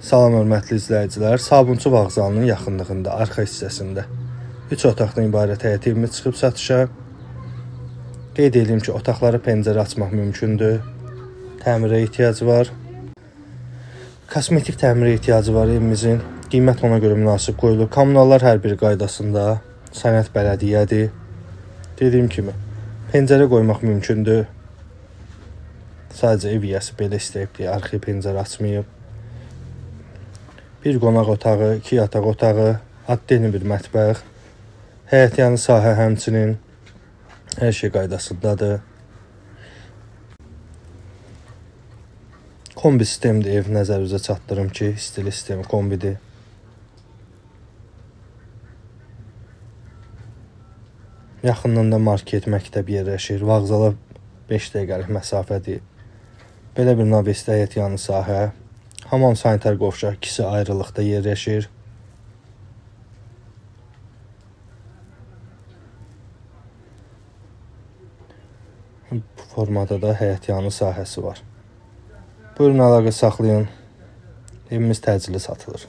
Salam hörmətli izləyicilər, Sabunçu vağzalının yaxınlığında, arxa hissəsində 3 otaqdan ibarət həyət evimiz çıxıb satışa. Qeyd edeyim ki, otaqlara pəncərə açmaq mümkündür. Təmirə ehtiyacı var. Kosmetik təmirə ehtiyacı var evimizin. Qiymət ona görə münasib qoyulur. Kommunallar hər biri qaydasında, sənəd bələdiyyədir. Dediyim kimi, pəncərə qoymaq mümkündür. Sadəcə ev yiyəsi belə istəyib deyə arxaya pəncərə açmayıb. Bir qonaq otağı, 2 yataq otağı, adlı bir mətbəx, həyət yanı sahə həmçinin hər şey qaydasındadır. Kombi sistemdir ev, nəzərinizə çatdırım ki, stil sistemi kombidir. Yaxınlığında market, məktəb yerləşir, vağzala 5 dəqiqəlik məsafədir. Belə bir navesdə həyət yanı sahə. Hamam sanitar qovşaq ikisi ayrılıqda yerləşir. Bu formada da həyət yanı sahəsi var. Buyurun əlaqə saxlayın. Evimiz təcili satılır.